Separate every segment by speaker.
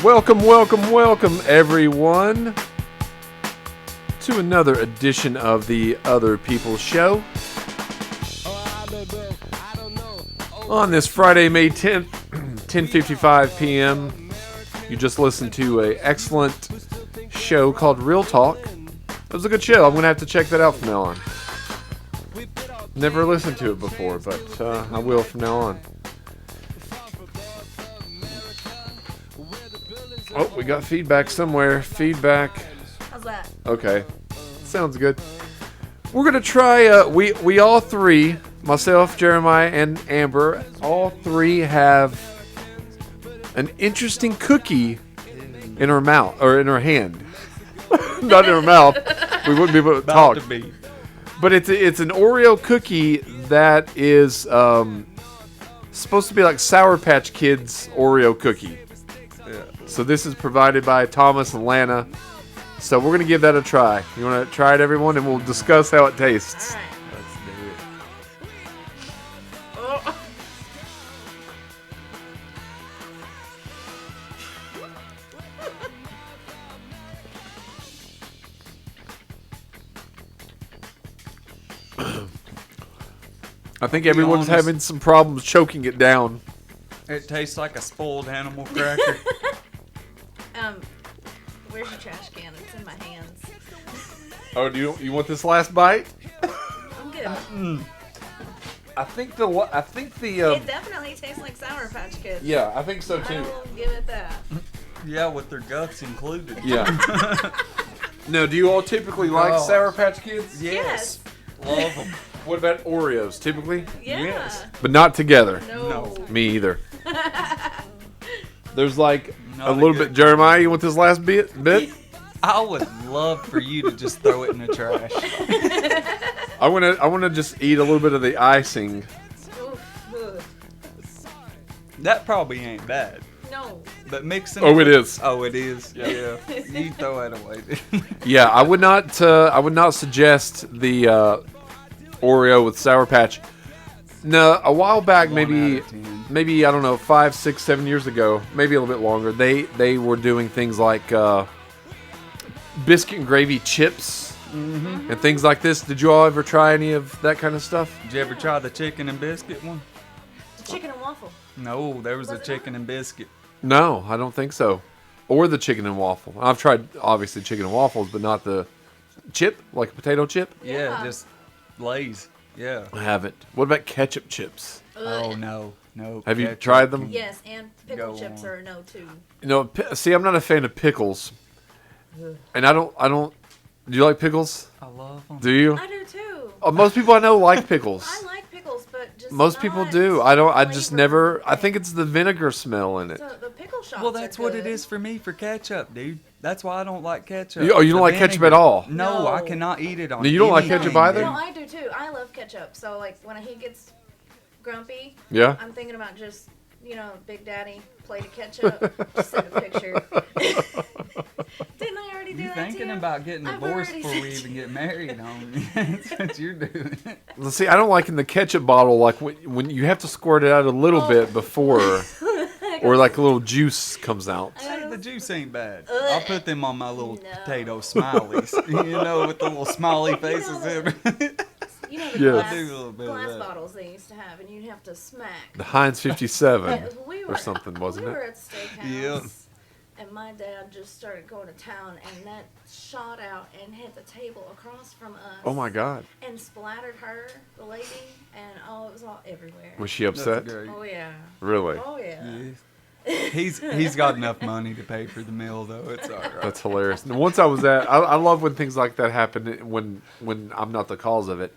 Speaker 1: Welcome, everyone, to another edition of the Other People's Show. On this Friday, May 10th, 10:55 p.m., you just listened to an excellent show called Real Talk. It was a good show. I'm going to have to check that out from now on. Never listened to it before, but I will from now on. Oh, we got feedback somewhere. Feedback.
Speaker 2: How's that?
Speaker 1: Okay. Sounds good. We're going to try, we all three, myself, Jeremiah, and Amber, all three have an interesting cookie in our mouth, or in our hand. Not in our mouth. We wouldn't be able to talk.
Speaker 3: To be.
Speaker 1: But it's an Oreo cookie that is supposed to be like Sour Patch Kids Oreo cookie.
Speaker 3: Yeah.
Speaker 1: So this is provided by Thomas and Lana. So we're going to give that a try. You want to try it, everyone? And we'll discuss how it tastes.
Speaker 2: All right.
Speaker 3: Let's do it.
Speaker 2: Oh.
Speaker 1: I think everyone's having some problems choking it down.
Speaker 3: It tastes like a spoiled animal cracker.
Speaker 2: Where's your trash can? It's in my hands.
Speaker 1: Oh, you want this last bite?
Speaker 2: I'm good.
Speaker 1: I think the
Speaker 2: It definitely tastes like Sour Patch Kids.
Speaker 1: yeah, I think so
Speaker 2: I
Speaker 1: too.
Speaker 2: will give it that.
Speaker 3: Yeah, with their guts included.
Speaker 1: Yeah. No, do you all typically like
Speaker 3: Oh.
Speaker 1: Sour Patch Kids?
Speaker 3: Yes. Love them.
Speaker 1: What about Oreos? Typically,
Speaker 2: Yeah.
Speaker 3: Yes.
Speaker 1: but not together.
Speaker 2: No.
Speaker 1: Me either. There's like
Speaker 3: Not
Speaker 1: a
Speaker 3: a
Speaker 1: little
Speaker 3: good-
Speaker 1: bit. Jeremiah, you want this last bit?
Speaker 3: I would love for you to just throw it in the trash.
Speaker 1: I want to just eat a little bit of the icing.
Speaker 2: Oof, oof.
Speaker 3: That probably ain't bad.
Speaker 2: No.
Speaker 3: But mixing
Speaker 1: Oh, it is.
Speaker 3: Oh, it is. Yeah. You throw it away.
Speaker 1: Yeah, I would not suggest the Oreo with Sour Patch. No, a while back,
Speaker 3: 1
Speaker 1: maybe
Speaker 3: out of 10.
Speaker 1: maybe I don't know, 5, 6, 7 years ago, maybe a little bit longer. They were doing things like biscuit and gravy chips and things like this. Did you all ever try any of that kind of stuff?
Speaker 3: Did you ever try the chicken and biscuit one?
Speaker 2: Chicken and waffle.
Speaker 3: No, there was a
Speaker 2: Was it
Speaker 3: chicken and biscuit.
Speaker 1: No, I don't think so. Or the chicken and waffle. I've tried obviously chicken and waffles, but not the chip, like a potato chip.
Speaker 3: Yeah,
Speaker 2: Yeah.
Speaker 3: just Lay's. Yeah.
Speaker 1: I haven't. What about ketchup chips?
Speaker 3: Oh, no.
Speaker 1: Have you
Speaker 3: ketchup.
Speaker 1: tried them?
Speaker 2: Yes, and pickle
Speaker 3: Go
Speaker 2: chips
Speaker 3: on.
Speaker 2: are a no too.
Speaker 1: You know, see, I'm not a fan of pickles, and I don't. Do you like pickles?
Speaker 3: I love them.
Speaker 1: Do you?
Speaker 2: I do too.
Speaker 1: Most people I know like pickles.
Speaker 2: I like pickles, but just
Speaker 1: Most
Speaker 2: not
Speaker 1: people do. I don't. I just
Speaker 2: flavor.
Speaker 1: never. I think it's the vinegar smell in it.
Speaker 2: So the pickle shops.
Speaker 3: Well, that's
Speaker 2: are
Speaker 3: what it
Speaker 2: good.
Speaker 3: is for me for ketchup, dude. That's why I don't like ketchup.
Speaker 1: You don't
Speaker 3: The
Speaker 1: like ketchup
Speaker 3: vinegar.
Speaker 1: at all?
Speaker 3: No,
Speaker 2: No.
Speaker 3: I cannot eat it on.
Speaker 1: No, you don't like
Speaker 3: anything,
Speaker 1: ketchup either?
Speaker 2: No,
Speaker 3: dude.
Speaker 2: I do too. I love ketchup. So like when he gets grumpy,
Speaker 1: Yeah.
Speaker 2: I'm thinking about just Big Daddy plate of ketchup. Just send a picture. Didn't I already do
Speaker 3: You
Speaker 2: that to
Speaker 3: thinking
Speaker 2: you?
Speaker 3: about getting
Speaker 2: I've
Speaker 3: divorced
Speaker 2: already
Speaker 3: before we
Speaker 2: said
Speaker 3: even get married, homie? That's what you're doing.
Speaker 1: Well, see, I don't like in the ketchup bottle. Like when you have to squirt it out a little bit before, or like a little juice comes out.
Speaker 3: Hey, the juice ain't bad.
Speaker 2: Ugh.
Speaker 3: I'll put them on my little
Speaker 2: No.
Speaker 3: potato smileys. With the little smiley faces in it.
Speaker 2: You know the
Speaker 1: Yes.
Speaker 2: glass,
Speaker 3: I do a little bit of
Speaker 2: glass
Speaker 3: that.
Speaker 2: bottles they used to have, and you'd have to smack.
Speaker 1: The Heinz 57
Speaker 2: Yeah, we were,
Speaker 1: or something, wasn't
Speaker 2: we
Speaker 1: it?
Speaker 2: were at steakhouse,
Speaker 3: Yeah.
Speaker 2: and my dad just started going to town, and that shot out and hit the table across from us.
Speaker 1: Oh my God!
Speaker 2: And splattered her, the lady, and it was all everywhere.
Speaker 1: Was she
Speaker 3: That's
Speaker 1: upset?
Speaker 3: great.
Speaker 2: Oh yeah.
Speaker 1: Really?
Speaker 2: Oh yeah.
Speaker 3: Yes. He's got enough money to pay for the meal though. It's all right.
Speaker 1: That's hilarious. And once I was I love when things like that happen when I'm not the cause of it.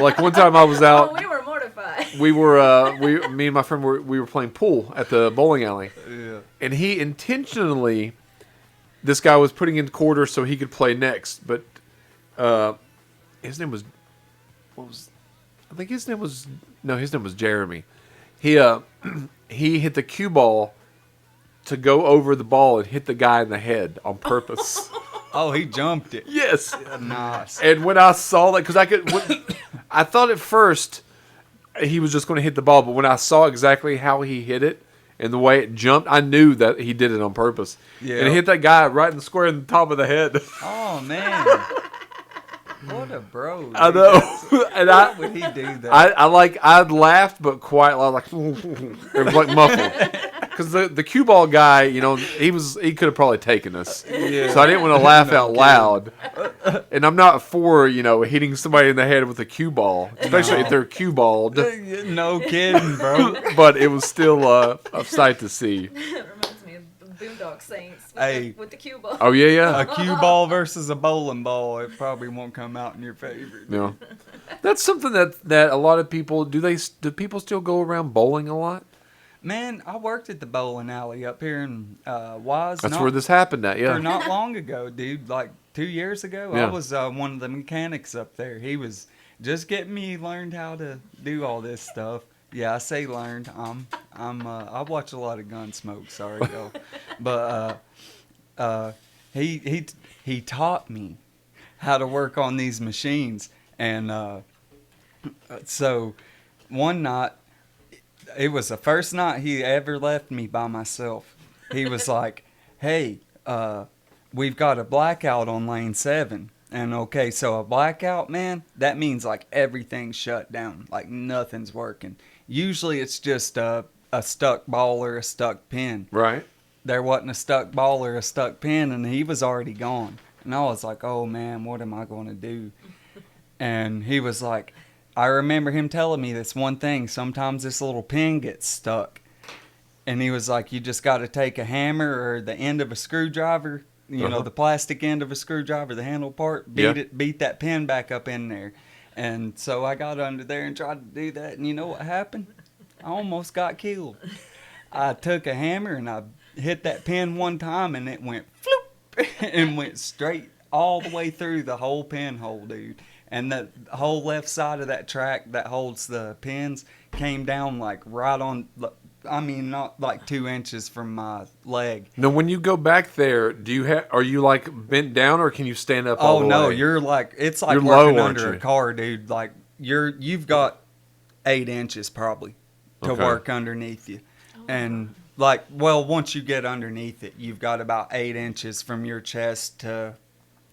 Speaker 1: Like one time I was
Speaker 2: Oh,
Speaker 1: out.
Speaker 2: we were mortified.
Speaker 1: Me and my friend we were playing pool at the bowling alley,
Speaker 3: Yeah.
Speaker 1: and he intentionally, this guy was putting in quarters so he could play next, but his name was, his name was Jeremy. He hit the cue ball to go over the ball and hit the guy in the head on purpose.
Speaker 3: Oh, he jumped it.
Speaker 1: Yes.
Speaker 3: Nice.
Speaker 1: And when I saw that, because I thought at first he was just going to hit the ball, but when I saw exactly how he hit it, and the way it jumped, I knew that he did it on purpose.
Speaker 3: Yeah.
Speaker 1: And it hit that guy right in the square in the top of the head.
Speaker 3: Oh man. What a bro. Dude.
Speaker 1: I know. And
Speaker 3: Why would he do that?
Speaker 1: I laughed, but quite loud, like it was like muffled. Because the cue ball guy, you know, he could have probably taken us.
Speaker 3: Yeah.
Speaker 1: So I didn't want to laugh out loud. And I'm not for, you know, hitting somebody in the head with a cue ball, especially if they're cue balled.
Speaker 3: No kidding, bro.
Speaker 1: But it was still a sight to see.
Speaker 2: It reminds me of the Boondock Saints
Speaker 3: Hey.
Speaker 2: with the cue ball.
Speaker 1: Oh yeah.
Speaker 3: A cue ball versus a bowling ball, it probably won't come out in your favor.
Speaker 1: No. That's something that a lot of people do people still go around bowling a lot?
Speaker 3: Man, I worked at the bowling alley up here in Wise.
Speaker 1: That's where this happened at, yeah.
Speaker 3: Or not long ago, dude. Like 2 years ago,
Speaker 1: Yeah.
Speaker 3: I was one of the mechanics up there. He was just getting me learned how to do all this stuff. Yeah, I say learned. I watch a lot of Gunsmoke. Sorry, y'all. But he taught me how to work on these machines, and so one night. It was the first night he ever left me by myself. He was like, hey, we've got a blackout on lane 7. And okay, so a blackout, man, that means like everything's shut down. Like nothing's working. Usually it's just a stuck ball or a stuck pin.
Speaker 1: Right.
Speaker 3: There wasn't a stuck ball or a stuck pin, and he was already gone. And I was like, oh man, what am I going to do? And he was like, I remember him telling me this one thing. Sometimes this little pin gets stuck. And he was like, you just got to take a hammer or the end of a screwdriver, you know, the plastic end of a screwdriver, the handle part, beat that pin back up in there. And so I got under there and tried to do that. And you know what happened? I almost got killed. I took a hammer and I hit that pin one time and it went floop and went straight all the way through the whole pinhole, dude. And the whole left side of that track that holds the pins came down like right on, I mean, not like 2 inches from my leg.
Speaker 1: Now, when you go back there, are you like bent down or can you stand up all the way?
Speaker 3: Oh, no, you're like, it's like
Speaker 1: You're
Speaker 3: working
Speaker 1: low,
Speaker 3: under
Speaker 1: aren't
Speaker 3: a
Speaker 1: you?
Speaker 3: car, dude. Like, you've got 8 inches probably to
Speaker 1: Okay.
Speaker 3: work underneath you. And like, well, once you get underneath it, you've got about 8 inches from your chest to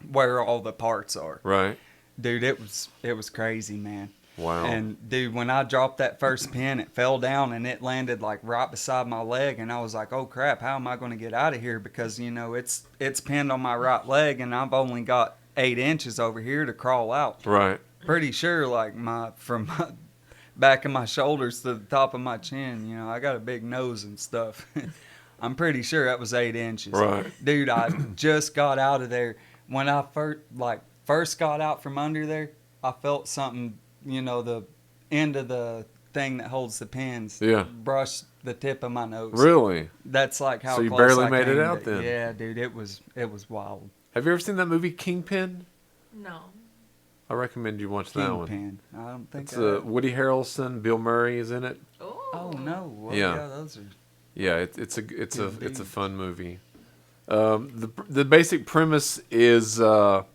Speaker 3: where all the parts are.
Speaker 1: Right.
Speaker 3: Dude, it was crazy, man.
Speaker 1: Wow.
Speaker 3: And dude, when I dropped that first pin, it fell down and it landed like right beside my leg, and I was like, "Oh crap, how am I going to get out of here?" Because you know it's pinned on my right leg, and I've only got 8 inches over here to crawl out.
Speaker 1: Right.
Speaker 3: Pretty sure, like from my back of my shoulders to the top of my chin, you know, I got a big nose and stuff. I'm pretty sure that was 8 inches.
Speaker 1: Right.
Speaker 3: Dude, I just got out of there. When I first got out from under there, I felt something, you know, the end of the thing that holds the pins brush the tip of my nose.
Speaker 1: Really?
Speaker 3: That's like how
Speaker 1: So you
Speaker 3: close
Speaker 1: barely
Speaker 3: I
Speaker 1: made it
Speaker 3: came
Speaker 1: out
Speaker 3: to-
Speaker 1: then?
Speaker 3: Yeah, dude, it was wild.
Speaker 1: Have you ever seen that movie Kingpin?
Speaker 2: No.
Speaker 1: I recommend you watch that one.
Speaker 3: Kingpin. I don't think
Speaker 1: It's
Speaker 3: I have.
Speaker 1: Woody Harrelson, Bill Murray is in it.
Speaker 3: Oh no! Well,
Speaker 1: Yeah.
Speaker 3: yeah, those are.
Speaker 1: Yeah, it's a
Speaker 3: Indeed.
Speaker 1: fun movie. The basic premise is that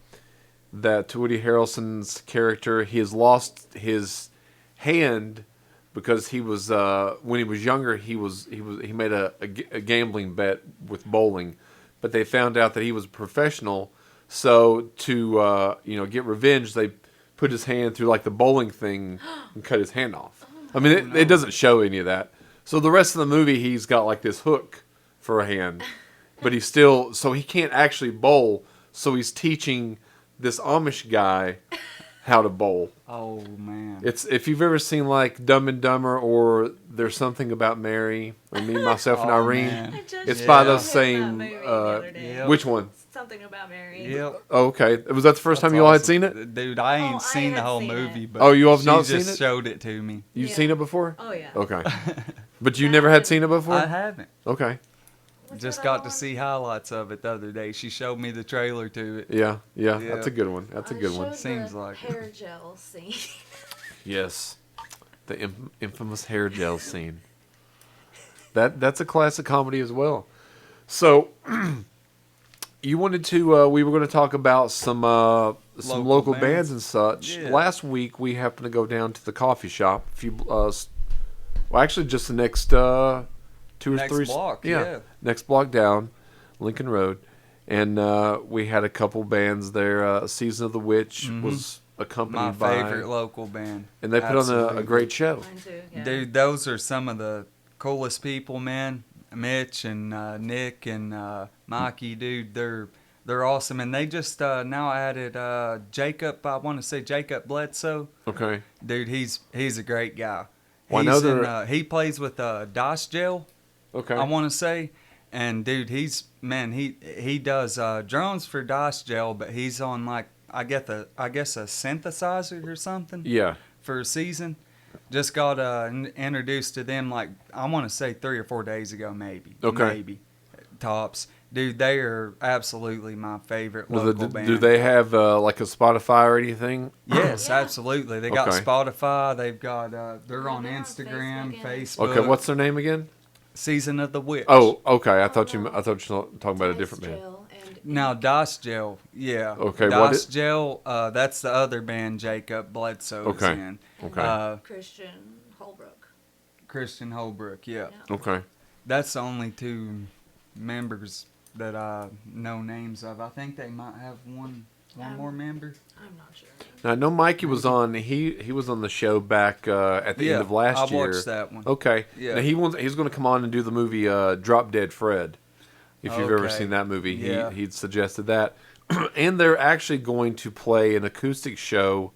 Speaker 1: Woody Harrelson's character, he has lost his hand because he was when he was younger he made a gambling bet with bowling, but they found out that he was a professional. So to get revenge, they put his hand through like the bowling thing and cut his hand off. I mean, it doesn't show any of that. So the rest of the movie, he's got like this hook for a hand, but he's still, so he can't actually bowl. So he's teaching this Amish guy how to bowl.
Speaker 3: Oh man!
Speaker 1: It's, if you've ever seen like Dumb and Dumber or There's Something About Mary, or Me, Myself, and
Speaker 3: Oh,
Speaker 1: Irene,
Speaker 3: man.
Speaker 2: I just
Speaker 1: it's by those
Speaker 2: watched
Speaker 1: same.
Speaker 2: that movie the other day.
Speaker 3: Yep.
Speaker 1: Which one?
Speaker 2: Something about Mary.
Speaker 3: Yep.
Speaker 1: Oh, okay. Was that the first time you all had seen it?
Speaker 3: Dude, I ain't
Speaker 2: Oh, I
Speaker 3: seen the
Speaker 2: had
Speaker 3: whole
Speaker 2: seen
Speaker 3: movie,
Speaker 2: it.
Speaker 3: but
Speaker 1: Oh, you have
Speaker 3: she
Speaker 1: not seen
Speaker 3: just
Speaker 1: it?
Speaker 3: showed it to me.
Speaker 1: You've
Speaker 2: Yeah.
Speaker 1: seen it before?
Speaker 2: Oh yeah.
Speaker 1: Okay. But you never had seen it before?
Speaker 3: I haven't.
Speaker 1: Okay.
Speaker 2: What's
Speaker 3: Just
Speaker 2: that
Speaker 3: got
Speaker 2: other
Speaker 3: to
Speaker 2: one?
Speaker 3: see highlights of it the other day. She showed me the trailer to it.
Speaker 1: Yeah.
Speaker 3: Yeah.
Speaker 1: That's a good one. That's a good one.
Speaker 2: showed
Speaker 3: Seems
Speaker 2: the
Speaker 3: like it.
Speaker 2: hair gel scene.
Speaker 1: Yes. The infamous hair gel scene. That's a classic comedy as well. So, you wanted to, we were going to talk about some local
Speaker 3: Local
Speaker 1: bands
Speaker 3: bands.
Speaker 1: and such.
Speaker 3: Yeah.
Speaker 1: Last week, we happened to go down to the coffee shop. Well, actually, just the next two or
Speaker 3: Next
Speaker 1: three
Speaker 3: block, yeah.
Speaker 1: next block down, Lincoln Road, and we had a couple bands there. Season of the Witch was accompanied
Speaker 3: My
Speaker 1: by
Speaker 3: favorite local band.
Speaker 1: and they put on a
Speaker 3: Absolutely.
Speaker 1: great show.
Speaker 2: Mine too. Yeah.
Speaker 3: Dude, those are some of the coolest people, man. Mitch and Nick and Mikey, dude, they're awesome. And they just now added Jacob. I want to say Jacob Bledsoe.
Speaker 1: Okay.
Speaker 3: Dude, he's a great guy.
Speaker 1: Well, I know
Speaker 3: He's
Speaker 1: they're-
Speaker 3: he plays with Dosh Gel,
Speaker 1: Okay.
Speaker 3: I want to say. And dude, he does drones for Dosh Gel, but he's on like I guess a synthesizer or something.
Speaker 1: Yeah.
Speaker 3: For a season. Just got introduced to them like I want to say 3 or 4 days ago, maybe.
Speaker 1: Okay.
Speaker 3: Maybe tops. Dude, they are absolutely my favorite
Speaker 1: Well,
Speaker 3: local band.
Speaker 1: do they have like a Spotify or anything?
Speaker 3: Yes,
Speaker 2: Yeah.
Speaker 3: absolutely. They got
Speaker 1: Okay.
Speaker 3: Spotify. They've got they're on
Speaker 2: they're on
Speaker 3: Instagram,
Speaker 2: Facebook,
Speaker 3: Facebook.
Speaker 1: Okay. What's their name again?
Speaker 3: Season of the Witch?
Speaker 1: Oh, okay. I thought you were talking about a different band.
Speaker 2: Jail and
Speaker 3: Now Dosh Gel, yeah.
Speaker 1: Okay, what
Speaker 3: Dosh
Speaker 1: is-
Speaker 3: Gel. That's the other band Jacob Bledsoe is
Speaker 1: Okay.
Speaker 3: in.
Speaker 1: Okay.
Speaker 2: Christian Holbrook.
Speaker 3: Christian Holbrook, yeah.
Speaker 2: Yeah.
Speaker 1: Okay.
Speaker 3: That's the only two members that I know names of. I think they might have one more member.
Speaker 2: I'm not sure.
Speaker 1: Now I know Mikey was on. He was on the show back at the end of last year.
Speaker 3: I watched that one.
Speaker 1: Okay.
Speaker 3: Yeah.
Speaker 1: Now he's going to come on and do the movie Drop Dead Fred. If you've ever
Speaker 3: Okay.
Speaker 1: seen that movie,
Speaker 3: Yeah.
Speaker 1: he'd suggested that. And they're actually going to play an acoustic show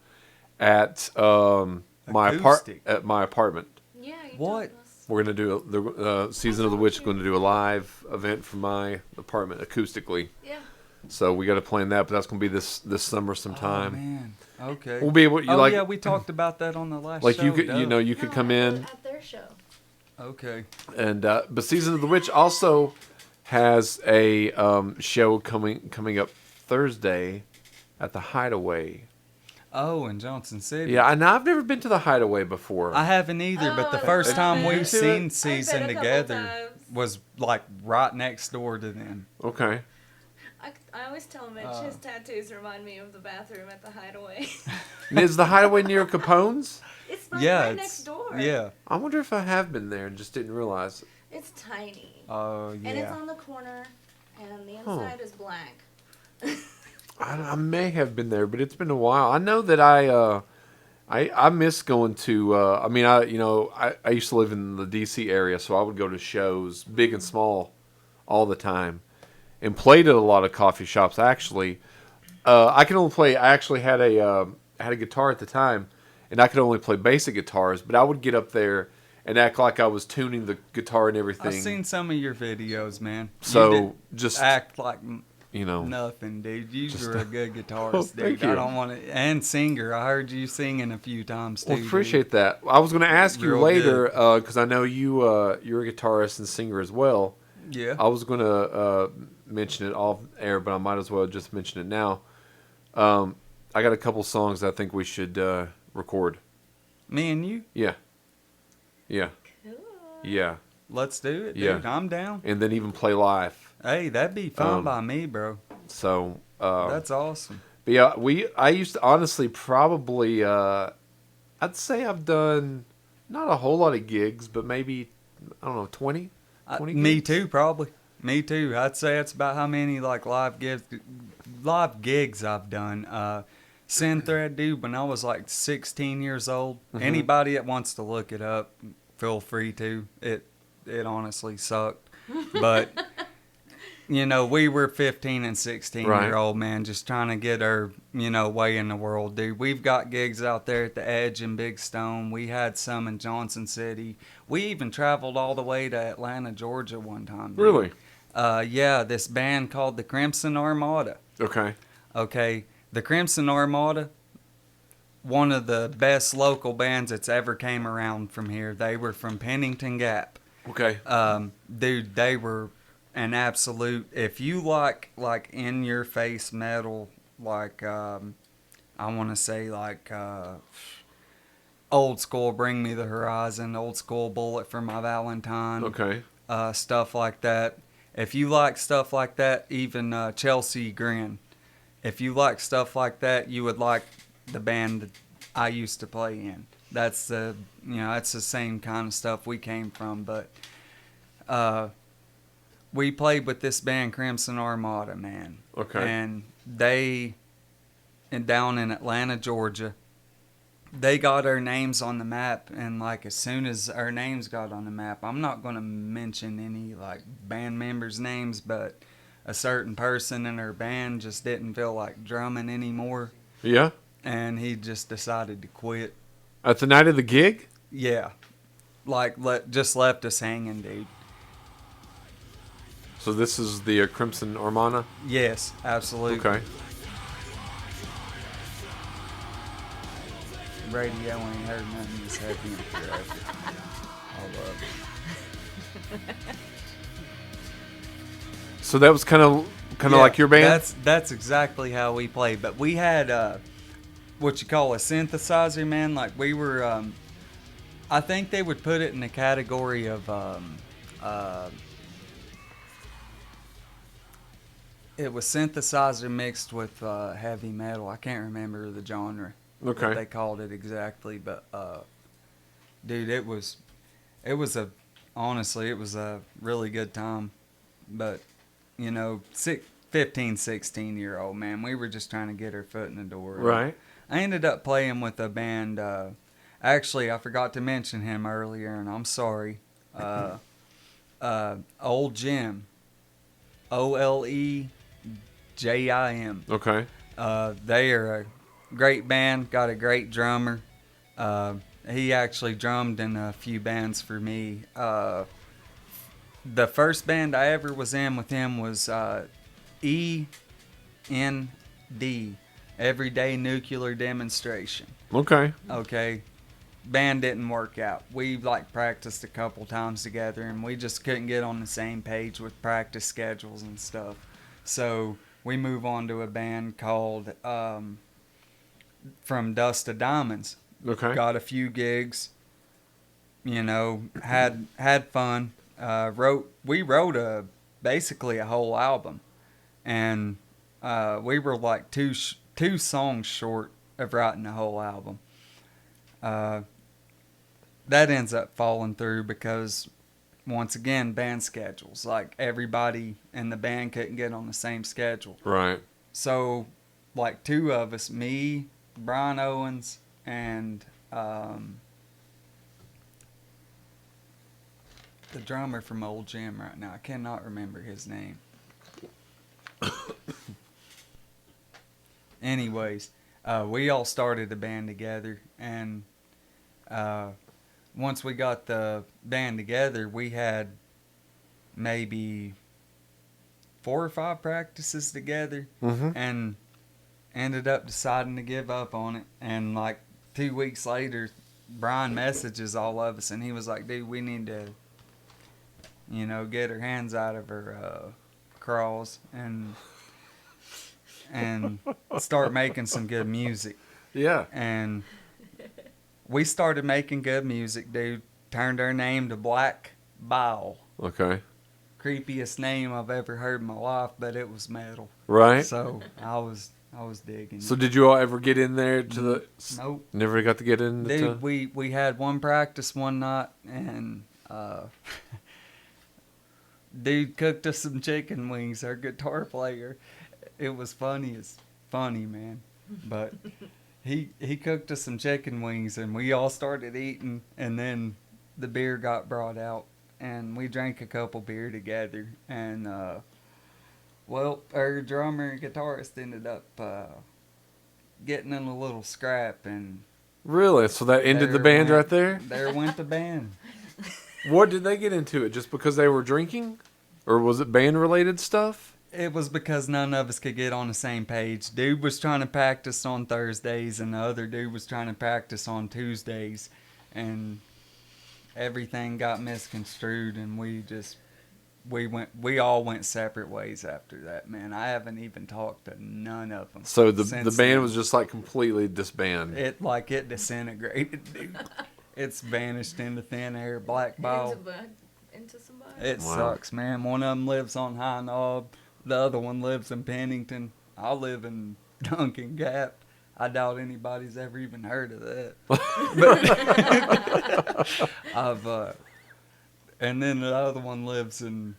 Speaker 1: at my
Speaker 3: Acoustic?
Speaker 1: apartment.
Speaker 2: Yeah. You
Speaker 3: What?
Speaker 2: told us.
Speaker 1: We're going to do the Season of the Witch is going to do a live event from my apartment acoustically.
Speaker 2: Yeah.
Speaker 1: So we got to plan that, but that's going to be this summer
Speaker 3: Oh,
Speaker 1: sometime.
Speaker 3: man. Okay.
Speaker 1: We'll be able.
Speaker 3: yeah, we talked about that on the last
Speaker 1: like
Speaker 3: show.
Speaker 1: you could
Speaker 3: duh.
Speaker 1: you could
Speaker 2: No,
Speaker 1: come
Speaker 2: at
Speaker 1: in.
Speaker 2: at their show.
Speaker 3: Okay.
Speaker 1: And but Season of the Witch also has a show coming up Thursday at the Hideaway.
Speaker 3: Oh, in Johnson City.
Speaker 1: Yeah, and I've never been to the Hideaway before.
Speaker 3: I haven't either, but the
Speaker 2: Oh,
Speaker 3: first
Speaker 2: I've
Speaker 3: time
Speaker 2: been
Speaker 3: we've
Speaker 2: to
Speaker 3: seen
Speaker 1: it.
Speaker 3: Season
Speaker 2: I've been a couple
Speaker 3: together
Speaker 2: times.
Speaker 3: was like right next door to them.
Speaker 1: Okay.
Speaker 2: I always tell Mitch his tattoos remind me of the bathroom at the Hideaway.
Speaker 1: And is the Hideaway near Capone's?
Speaker 2: It's like
Speaker 3: Yeah,
Speaker 2: right
Speaker 3: it's
Speaker 2: next door.
Speaker 3: yeah.
Speaker 1: I wonder if I have been there and just didn't realize.
Speaker 2: It's tiny.
Speaker 3: Oh
Speaker 2: And it's
Speaker 3: yeah.
Speaker 2: on the corner, and the inside is blank.
Speaker 1: I may have been there, but it's been a while. I know that I miss going to. I used to live in the D.C. area, so I would go to shows, big and small, all the time, and played at a lot of coffee shops. Actually, I can only play. I actually had a guitar at the time, and I could only play basic guitars. But I would get up there and act like I was tuning the guitar and everything.
Speaker 3: I've seen some of your videos, man.
Speaker 1: So,
Speaker 3: you did
Speaker 1: just,
Speaker 3: act like nothing, dude. You were a good guitarist,
Speaker 1: Oh,
Speaker 3: dude.
Speaker 1: thank you.
Speaker 3: I don't want to. And singer. I heard you singing a few times too.
Speaker 1: Well,
Speaker 3: dude.
Speaker 1: appreciate that. I was going to ask you
Speaker 3: Real
Speaker 1: later because I know you're a guitarist and singer as well.
Speaker 3: Yeah.
Speaker 1: I was going to mention it off air, but I might as well just mention it now. I got a couple songs I think we should record.
Speaker 3: Me and you.
Speaker 1: Yeah, yeah,
Speaker 2: Cool.
Speaker 1: yeah,
Speaker 3: Let's do it, dude.
Speaker 1: Yeah.
Speaker 3: I'm down.
Speaker 1: and then even play live.
Speaker 3: Hey, that'd be fun
Speaker 1: Um,
Speaker 3: by me, bro.
Speaker 1: So
Speaker 3: That's awesome.
Speaker 1: but yeah, I used to honestly probably I'd say I've done not a whole lot of gigs, but maybe I don't know 20
Speaker 3: Me
Speaker 1: gigs?
Speaker 3: too, probably. Me too. I'd say that's about how many like live gigs I've done. Synthread, dude. When I was like 16 years old.
Speaker 1: Mhm.
Speaker 3: Anybody that wants to look it up, feel free to. It honestly sucked, but. We were 15 and 16
Speaker 1: Right.
Speaker 3: year old, man, just trying to get our, way in the world, dude. We've got gigs out there at the Edge in Big Stone. We had some in Johnson City. We even traveled all the way to Atlanta, Georgia one time, dude.
Speaker 1: Really?
Speaker 3: Yeah, this band called the Crimson Armada.
Speaker 1: Okay.
Speaker 3: Okay, the Crimson Armada, one of the best local bands that's ever came around from here. They were from Pennington Gap.
Speaker 1: Okay.
Speaker 3: Dude, they were an absolute. If you like in your face metal, like I want to say like old school Bring Me the Horizon, old school Bullet for My Valentine,
Speaker 1: Okay.
Speaker 3: stuff like that. If you like stuff like that, even Chelsea Grin. If you like stuff like that, you would like the band that I used to play in. That's the that's the same kind of stuff we came from, but we played with this band Crimson Armada, man.
Speaker 1: Okay.
Speaker 3: And down in Atlanta, Georgia, they got our names on the map, and like as soon as our names got on the map, I'm not going to mention any like band members' names, but a certain person in our band just didn't feel like drumming anymore,
Speaker 1: Yeah.
Speaker 3: and he just decided to quit.
Speaker 1: At the night of the gig?
Speaker 3: Yeah, like just left us hanging, dude.
Speaker 1: So this is the Crimson Armada?
Speaker 3: Yes, absolutely.
Speaker 1: Okay.
Speaker 3: Radio ain't heard nothing this heavy in forever. I love it.
Speaker 1: So that was kind of like your band?
Speaker 3: That's exactly how we played. But we had what you call a synthesizer, man. Like we were, I think they would put it in the category of it was synthesizer mixed with heavy metal. I can't remember the genre.
Speaker 1: Okay.
Speaker 3: What they called it exactly, but dude, it was honestly a really good time. But you know, 15, 16-year-old, man, we were just trying to get our foot in the door.
Speaker 1: Right.
Speaker 3: I ended up playing with a band. Actually, I forgot to mention him earlier, and I'm sorry. Old Jim, OLEJIM.
Speaker 1: Okay.
Speaker 3: They are a great band, got a great drummer. He actually drummed in a few bands for me. The first band I ever was in with him was END, Everyday Nuclear Demonstration.
Speaker 1: Okay.
Speaker 3: Okay. Band didn't work out. We like practiced a couple times together, and we just couldn't get on the same page with practice schedules and stuff. So we move on to a band called From Dust to Diamonds.
Speaker 1: Okay.
Speaker 3: Got a few gigs, you know, had fun. We wrote basically a whole album, and we were like two songs short of writing a whole album. That ends up falling through because, once again, band schedules. Like, everybody in the band couldn't get on the same schedule.
Speaker 1: Right.
Speaker 3: So, like, two of us, me, Brian Owens, and the drummer from Old Jim right now. I cannot remember his name. Anyways, we all started a band together, and once we got the band together, we had maybe 4 or 5 practices together, and ended up deciding to give up on it. And like 2 weeks later, Brian messages all of us, and he was like, dude, we need to, you know, get our hands out of our crawls and start making some good music.
Speaker 1: Yeah.
Speaker 3: And we started making good music, dude. Turned our name to Black Bile.
Speaker 1: Okay.
Speaker 3: Creepiest name I've ever heard in my life, but it was metal.
Speaker 1: Right.
Speaker 3: So I was digging.
Speaker 1: So did you all ever get in there to the?
Speaker 3: Nope.
Speaker 1: Never got to get in.
Speaker 3: Dude, we had one practice one night, and dude cooked us some chicken wings. Our guitar player. It was funny, man. But he cooked us some chicken wings, and we all started eating, and then the beer got brought out, and we drank a couple beer together, and well, our drummer and guitarist ended up getting in a little scrap, and
Speaker 1: Really? So that ended the band right there?
Speaker 3: There went the band.
Speaker 1: What did they get into it? Just because they were drinking? Or was it band-related stuff?
Speaker 3: It was because none of us could get on the same page. Dude was trying to practice on Thursdays, and the other dude was trying to practice on Tuesdays, and everything got misconstrued, and we all went separate ways after that, man. I haven't even talked to none of them.
Speaker 1: So the
Speaker 3: since
Speaker 1: band
Speaker 3: then.
Speaker 1: was just like completely disbanded.
Speaker 3: It disintegrated, dude. It's vanished into thin air, black ball.
Speaker 2: Into somebody.
Speaker 3: It sucks, man. One of them lives on High Knob. The other one lives in Pennington. I live in Duncan Gap. I doubt anybody's ever even heard of that. But And then the other one lives in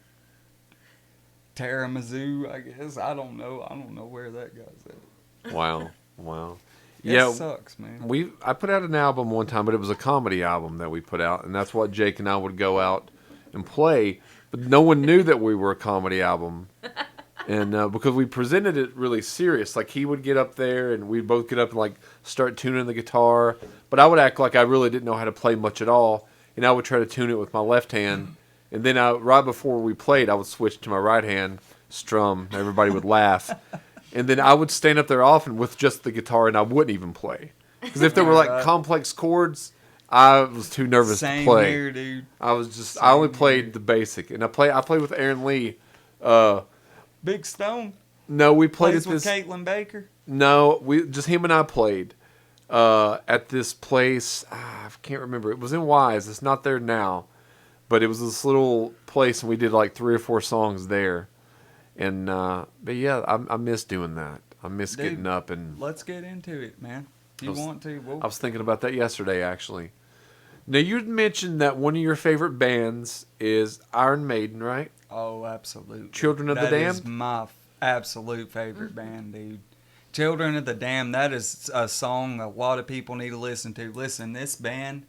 Speaker 3: Kalamazoo, I guess. I don't know. I don't know where that guy's at.
Speaker 1: Wow. Wow.
Speaker 3: It
Speaker 1: Yeah,
Speaker 3: sucks, man.
Speaker 1: I put out an album one time, but it was a comedy album that we put out, and that's what Jake and I would go out and play. But no one knew that we were a comedy album, and because we presented it really serious, like he would get up there, and we'd both get up and like start tuning the guitar. But I would act like I really didn't know how to play much at all, and I would try to tune it with my left hand, and then right before we played, I would switch to my right hand, strum. Everybody would laugh. And then I would stand up there often with just the guitar, and I wouldn't even play. Because if there were like complex chords, I was too nervous to play.
Speaker 3: Same here, dude.
Speaker 1: I only played the basic, and I played with Aaron Lee.
Speaker 3: Big Stone
Speaker 1: No, we played
Speaker 3: plays
Speaker 1: at
Speaker 3: with
Speaker 1: this.
Speaker 3: Caitlin Baker.
Speaker 1: No, just him and I played at this place. I can't remember. It was in Wise. It's not there now, but it was this little place, and we did like 3 or 4 songs there. And but yeah, I miss doing that. I miss getting up and.
Speaker 3: Let's get into it, man. If you want to,
Speaker 1: I was thinking about that yesterday, actually. Now you mentioned that one of your favorite bands is Iron Maiden, right?
Speaker 3: Oh, absolutely.
Speaker 1: Children of the Damned?
Speaker 3: That is my absolute favorite band, dude. Children of the Damned. That is a song a lot of people need to listen to. Listen, this band.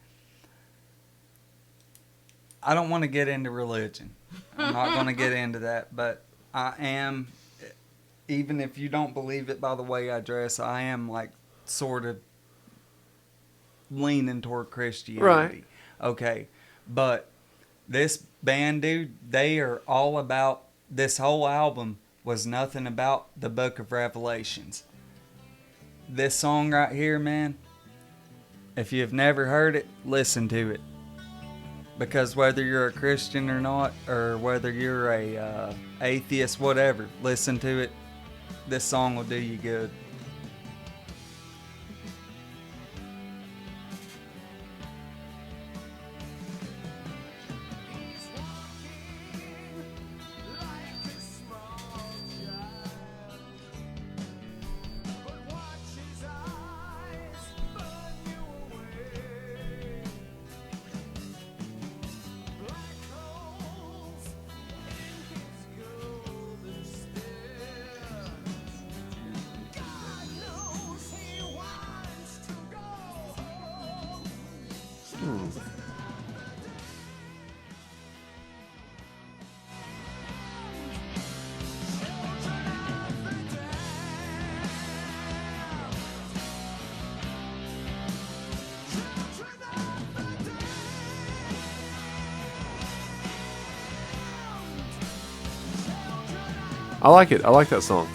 Speaker 3: I don't want to get into religion. I'm not going to get into that, but I am, even if you don't believe it by the way I dress, I am like sort of leaning toward Christianity.
Speaker 1: Right.
Speaker 3: Okay. But this band, dude, they are all about, this whole album was nothing about the book of Revelations. This song right here, man, if you've never heard it, listen to it. Because whether you're a Christian or not, or whether you're a atheist, whatever, listen to it. This song will do you good.
Speaker 1: I like it. I like that song.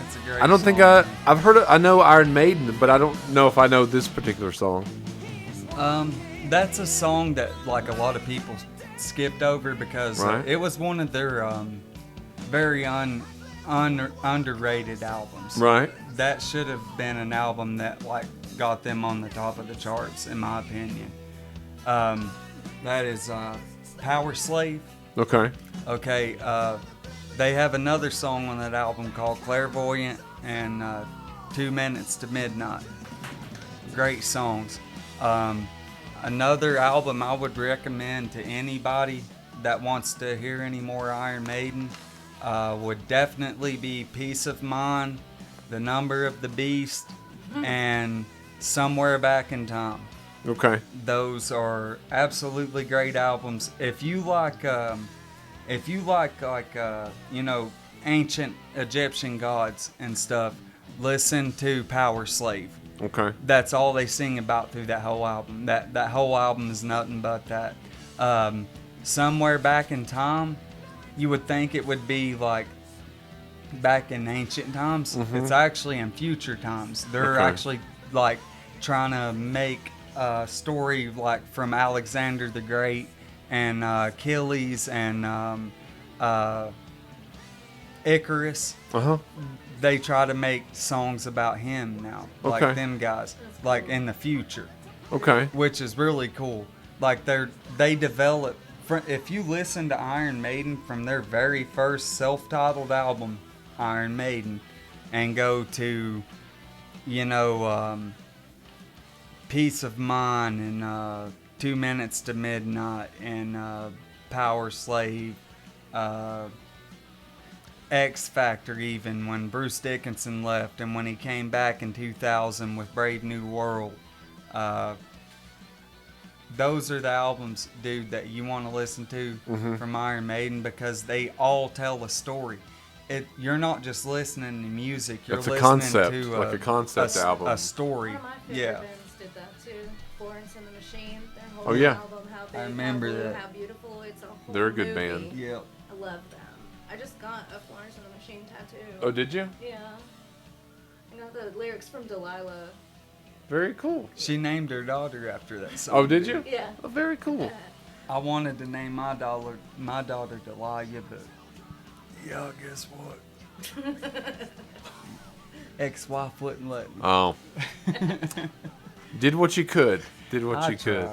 Speaker 3: It's a great
Speaker 1: I don't think
Speaker 3: song.
Speaker 1: I've heard it. I know Iron Maiden, but I don't know if I know this particular song.
Speaker 3: That's a song that like a lot of people skipped over because
Speaker 1: Right.
Speaker 3: it was one of their very underrated albums.
Speaker 1: Right.
Speaker 3: That should have been an album that like got them on the top of the charts, in my opinion. That is Power Slave.
Speaker 1: Okay.
Speaker 3: Okay, they have another song on that album called Clairvoyant and 2 Minutes to Midnight. Great songs. Another album I would recommend to anybody that wants to hear any more Iron Maiden would definitely be Peace of Mind, The Number of the Beast, and Somewhere Back in Time.
Speaker 1: Okay.
Speaker 3: Those are absolutely great albums. If you like you know, ancient Egyptian gods and stuff, listen to Power Slave.
Speaker 1: Okay.
Speaker 3: That's all they sing about through that whole album. That whole album is nothing but that. Somewhere Back in Time, you would think it would be like back in ancient times. It's actually in future times. They're
Speaker 1: Okay.
Speaker 3: actually like trying to make a story like from Alexander the Great and Achilles and Icarus.
Speaker 1: Uh-huh.
Speaker 3: They try to make songs about him now, like
Speaker 1: Okay.
Speaker 3: them guys, like in the future,
Speaker 1: Okay.
Speaker 3: which is really cool. Like they develop. If you listen to Iron Maiden from their very first self-titled album, Iron Maiden, and go to, you know, Peace of Mind and 2 Minutes to Midnight and Power Slave, X Factor, even when Bruce Dickinson left, and when he came back in 2000 with Brave New World. Those are the albums, dude, that you want to listen to from Iron Maiden, because they all tell a story. You're not just listening to music; you're
Speaker 1: It's a
Speaker 3: listening
Speaker 1: concept,
Speaker 3: to
Speaker 1: like a concept album.
Speaker 3: a story.
Speaker 2: One of my favorite
Speaker 3: Yeah.
Speaker 2: bands did that too. Florence and the Machine. Their whole
Speaker 1: Oh, yeah.
Speaker 2: album, How Big,
Speaker 3: remember
Speaker 2: How Blue,
Speaker 3: that.
Speaker 2: How Beautiful. It's a whole
Speaker 1: They're a good
Speaker 2: movie.
Speaker 1: band.
Speaker 3: Yep.
Speaker 2: I love them. I just got a Florence and the Machine tattoo.
Speaker 1: Oh, did you?
Speaker 2: Yeah. I got the lyrics from Delilah.
Speaker 1: Very cool.
Speaker 3: She named her daughter after that song.
Speaker 1: Oh, did you?
Speaker 2: Yeah.
Speaker 1: Oh, very cool.
Speaker 3: I wanted to name my daughter Delia, but yeah, guess what? Ex-wife wouldn't let me.
Speaker 1: Oh. Did what you could. Did what
Speaker 3: I
Speaker 1: you could.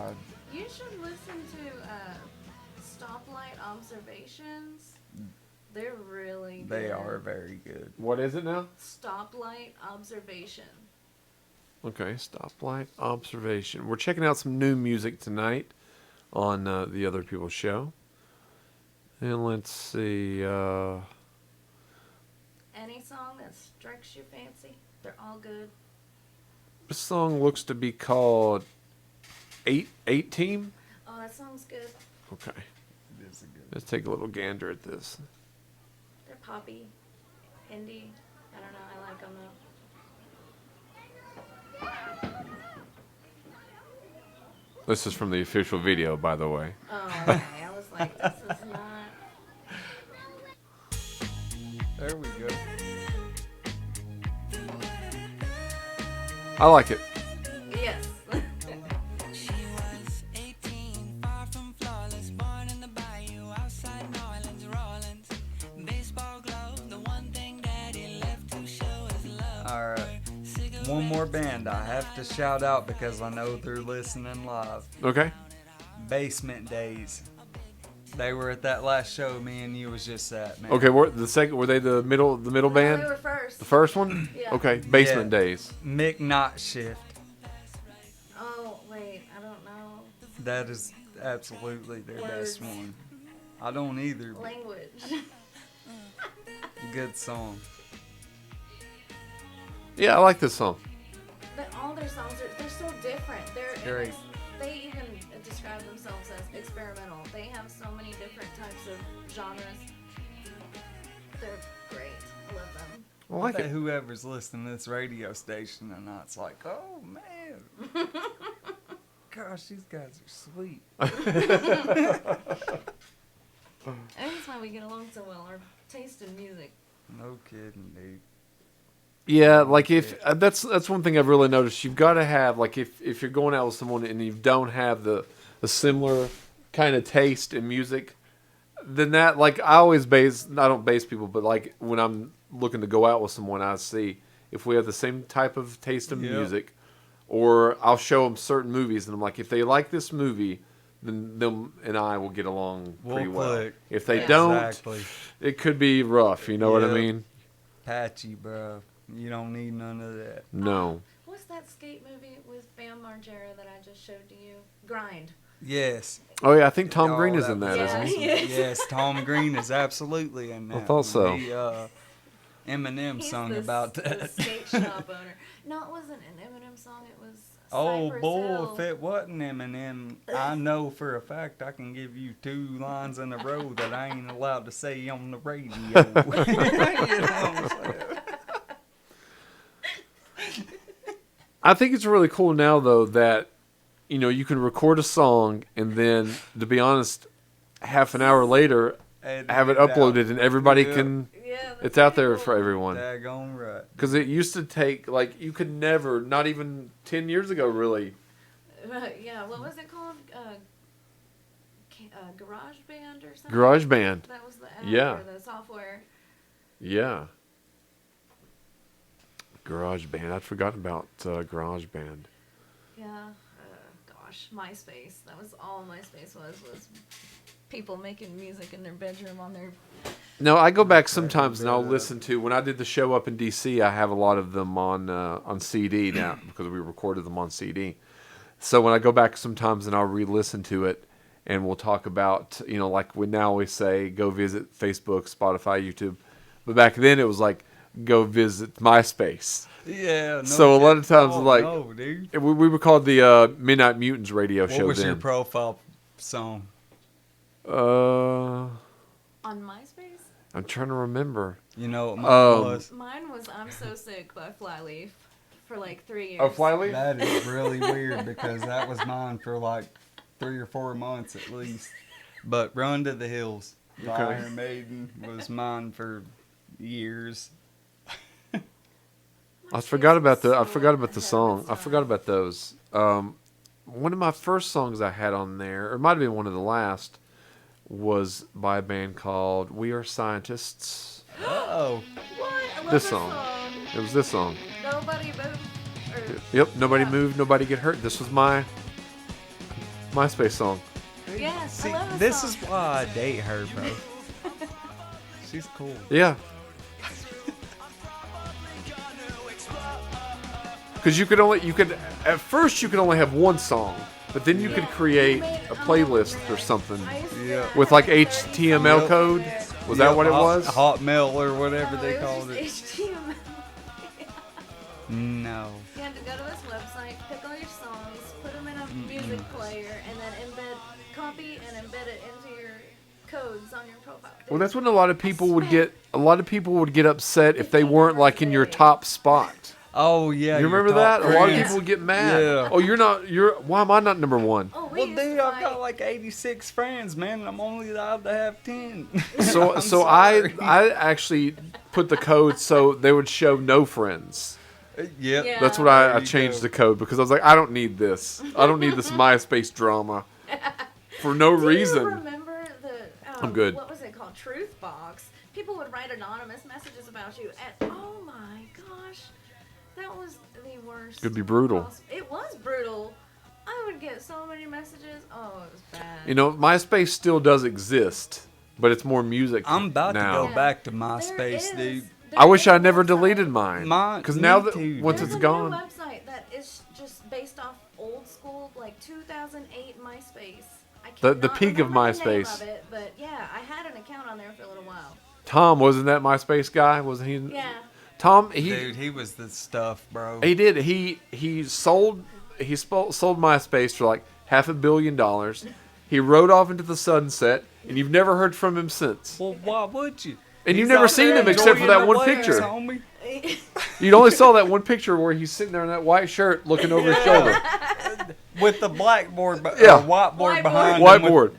Speaker 2: You should listen to Stoplight Observations. They're really good.
Speaker 3: They are very good.
Speaker 1: What is it now?
Speaker 2: Stoplight Observation.
Speaker 1: Okay, Stoplight Observation. We're checking out some new music tonight on the Other People's Show. And let's see.
Speaker 2: Any song that strikes your fancy, they're all good.
Speaker 1: This song looks to be called 8 Team.
Speaker 2: Oh, that song's good.
Speaker 1: Okay,
Speaker 3: It is a good.
Speaker 1: let's take a little gander at this.
Speaker 2: They're poppy, indie. I don't know. I like them though.
Speaker 1: This is from the official video, by the way.
Speaker 2: Oh, okay. I was like, this is not.
Speaker 3: There we go.
Speaker 1: I like it.
Speaker 2: Yes.
Speaker 4: She was 18, far from flawless, born in the bayou, outside New Orleans, Rollins. Baseball glove, the one thing Daddy left to show his love.
Speaker 3: All right. One more band I have to shout out because I know they're listening live.
Speaker 1: Okay.
Speaker 3: Basement Days. They were at that last show me and you was just at, man.
Speaker 1: Okay, were they the middle
Speaker 2: No,
Speaker 1: band?
Speaker 2: they were first.
Speaker 1: The first one?
Speaker 2: Yeah.
Speaker 1: Okay, Basement
Speaker 3: Yeah.
Speaker 1: Days.
Speaker 3: Mick Not Shift.
Speaker 2: Oh, wait. I don't know.
Speaker 3: That is absolutely their best
Speaker 2: Words.
Speaker 3: one. I don't either, but
Speaker 2: Language.
Speaker 3: good song.
Speaker 1: Yeah, I like this song.
Speaker 2: But all their songs they're so different.
Speaker 3: Great.
Speaker 2: They even describe themselves as experimental. They have so many different types of genres. They're great. I love them.
Speaker 1: I like
Speaker 3: I bet
Speaker 1: it.
Speaker 3: whoever's listening to this radio station tonight's like, oh man. Gosh, these guys are sweet.
Speaker 2: I think that's why we get along so well. Our taste in music.
Speaker 3: No kidding, dude.
Speaker 1: Yeah, like if that's one thing I've really noticed. You've got to have, like, if you're going out with someone and you don't have the similar kind of taste in music, then that, like, I don't base people, but like when I'm looking to go out with someone, I see if we have the same type of taste in
Speaker 3: Yep.
Speaker 1: music, or I'll show them certain movies and I'm like, if they like this movie, then them and I will get along pretty
Speaker 3: We'll
Speaker 1: well.
Speaker 3: click.
Speaker 1: If they
Speaker 2: Yeah.
Speaker 1: don't,
Speaker 3: Exactly.
Speaker 1: it could be rough. You know what I
Speaker 3: Yep.
Speaker 1: mean?
Speaker 3: Patchy, bro. You don't need none of that.
Speaker 1: No.
Speaker 2: What's that skate movie with Bam Margera that I just showed to you? Grind.
Speaker 3: Yes.
Speaker 1: Oh yeah, I think Tom
Speaker 3: Oh,
Speaker 1: Green is
Speaker 3: that
Speaker 1: in that,
Speaker 2: was
Speaker 1: isn't he?
Speaker 2: awesome. Yeah.
Speaker 3: Yes, Tom Green is absolutely in that.
Speaker 1: I thought so.
Speaker 3: one. He, Eminem
Speaker 2: He's
Speaker 3: sung
Speaker 2: the
Speaker 3: about
Speaker 2: the
Speaker 3: that.
Speaker 2: skate shop owner. No, it wasn't an Eminem song. It was
Speaker 3: Oh,
Speaker 2: Cypress
Speaker 3: boy,
Speaker 2: Hill.
Speaker 3: if it wasn't Eminem, I know for a fact I can give you 2 lines in a row that I ain't allowed to say on the radio. You know what I'm saying?
Speaker 1: I think it's really cool now, though, that, you know, you can record a song and then, to be honest, half an hour later,
Speaker 3: And
Speaker 1: have it
Speaker 3: out.
Speaker 1: uploaded and everybody
Speaker 3: Yeah.
Speaker 1: can,
Speaker 2: Yeah, that's
Speaker 1: it's out
Speaker 2: pretty
Speaker 1: there
Speaker 2: cool.
Speaker 1: for everyone.
Speaker 3: Daggone right.
Speaker 1: Because it used to take, like, you could never, not even 10 years ago, really.
Speaker 2: Yeah, what was it called? Garage Band or something?
Speaker 1: Garage Band.
Speaker 2: That was the app
Speaker 1: Yeah.
Speaker 2: or the software.
Speaker 1: Yeah. Garage Band. I'd forgotten about Garage Band.
Speaker 2: Yeah. Gosh, MySpace. That was all MySpace was people making music in their bedroom on their.
Speaker 1: No, I go back sometimes and I'll listen to, when I did the show up in D.C., I have a lot of them on CD now because we recorded them on CD. So when I go back sometimes and I'll re-listen to it, and we'll talk about, like we now always say, go visit Facebook, Spotify, YouTube. But back then it was like, go visit MySpace.
Speaker 3: Yeah. No,
Speaker 1: So a lot of times, like,
Speaker 3: no, dude.
Speaker 1: we were called the Midnight Mutants radio
Speaker 3: What
Speaker 1: show
Speaker 3: was
Speaker 1: then.
Speaker 3: your profile song?
Speaker 1: Uh,
Speaker 2: On MySpace?
Speaker 1: I'm trying to remember.
Speaker 3: You know what mine was?
Speaker 2: Mine was I'm So Sick by Flyleaf for like 3 years.
Speaker 1: Oh, Flyleaf?
Speaker 3: That is really weird because that was mine for like 3 or 4 months at least. But Run to the Hills by
Speaker 1: Okay.
Speaker 3: Iron Maiden was mine for years.
Speaker 1: I forgot about the
Speaker 2: ahead
Speaker 1: song.
Speaker 2: of
Speaker 1: I
Speaker 2: its
Speaker 1: forgot
Speaker 2: time.
Speaker 1: about those. One of my first songs I had on there, or it might have been one of the last, was by a band called We Are Scientists.
Speaker 3: Oh,
Speaker 2: What? I love
Speaker 1: This song. It was this song.
Speaker 2: Nobody moved.
Speaker 1: Yep, nobody
Speaker 2: Yeah.
Speaker 1: moved, nobody get hurt. This was my MySpace song.
Speaker 2: Yes,
Speaker 3: see,
Speaker 2: I love
Speaker 3: this
Speaker 2: song.
Speaker 3: is why I date her, bro. She's cool.
Speaker 1: Yeah. Because at first you could only have one song, but then you could create a playlist or something
Speaker 2: I used to do
Speaker 3: Yeah.
Speaker 2: that
Speaker 1: with like
Speaker 2: back
Speaker 1: HTML
Speaker 3: Yep.
Speaker 1: code. Was that what it was?
Speaker 3: Hotmail or whatever
Speaker 2: No,
Speaker 3: they
Speaker 2: it was
Speaker 3: called it.
Speaker 2: just HTML.
Speaker 3: No.
Speaker 2: You had to go to this website, pick all your songs, put them in a music player, and then copy and embed it into your codes on your profile.
Speaker 1: Well, that's when a lot of people would get upset if they weren't like in your top spot.
Speaker 3: Oh yeah.
Speaker 1: You
Speaker 3: your
Speaker 1: remember
Speaker 3: top
Speaker 1: that? A lot of
Speaker 3: friends.
Speaker 1: people would get mad.
Speaker 3: Yeah.
Speaker 1: Oh, why am I not number one?
Speaker 2: Oh, we
Speaker 3: Well,
Speaker 2: used
Speaker 3: dude,
Speaker 2: to
Speaker 3: I've
Speaker 2: fight.
Speaker 3: got like 86 friends, man, and I'm only allowed to have 10.
Speaker 1: So
Speaker 3: I'm
Speaker 1: so I
Speaker 3: sorry.
Speaker 1: I actually put the code so they would show no friends.
Speaker 3: Yep.
Speaker 2: Yeah.
Speaker 1: That's what
Speaker 3: There
Speaker 1: I
Speaker 3: you
Speaker 1: changed
Speaker 3: go.
Speaker 1: the code because I was like, I don't need this. I don't need this MySpace drama for no
Speaker 2: Do you
Speaker 1: reason.
Speaker 2: remember the
Speaker 1: I'm good.
Speaker 2: what was it called? Truth Box. People would write anonymous messages about you, and oh my gosh, that was the worst.
Speaker 1: Could be brutal.
Speaker 2: It was brutal. I would get so many messages. Oh, it was bad.
Speaker 1: You know, MySpace still does exist, but it's more music.
Speaker 3: I'm about
Speaker 1: now.
Speaker 3: to go back to
Speaker 2: There
Speaker 3: MySpace,
Speaker 2: is-
Speaker 3: dude.
Speaker 2: there
Speaker 1: I wish
Speaker 2: is
Speaker 1: I
Speaker 2: a
Speaker 1: never
Speaker 2: website.
Speaker 1: deleted mine. Because
Speaker 3: Me
Speaker 1: now that
Speaker 3: too,
Speaker 1: once
Speaker 3: dude.
Speaker 1: it's
Speaker 2: There's
Speaker 1: gone,
Speaker 2: a new website that is just based off old school, like 2008 MySpace. I
Speaker 1: The
Speaker 2: cannot
Speaker 1: peak of
Speaker 2: remember the name
Speaker 1: MySpace.
Speaker 2: of it, but yeah, I had an account on there for a little while.
Speaker 1: Tom wasn't that MySpace guy? Wasn't he?
Speaker 2: Yeah.
Speaker 1: Tom,
Speaker 3: Dude, he was the stuff, bro.
Speaker 1: he did. He sold MySpace for like $500 million. He rode off into the sunset, and you've never heard from him since.
Speaker 3: Well, why would you?
Speaker 1: And you've
Speaker 3: He's
Speaker 1: never
Speaker 3: out
Speaker 1: seen
Speaker 3: there
Speaker 1: him except for
Speaker 3: enjoying
Speaker 1: that
Speaker 3: the
Speaker 1: one
Speaker 3: waves,
Speaker 1: picture.
Speaker 3: homie.
Speaker 1: You only saw that one picture where he's sitting there in that white shirt, looking over his shoulder.
Speaker 3: With the blackboard,
Speaker 1: Yeah.
Speaker 3: whiteboard
Speaker 2: Whiteboard.
Speaker 3: behind him. with-
Speaker 1: Whiteboard.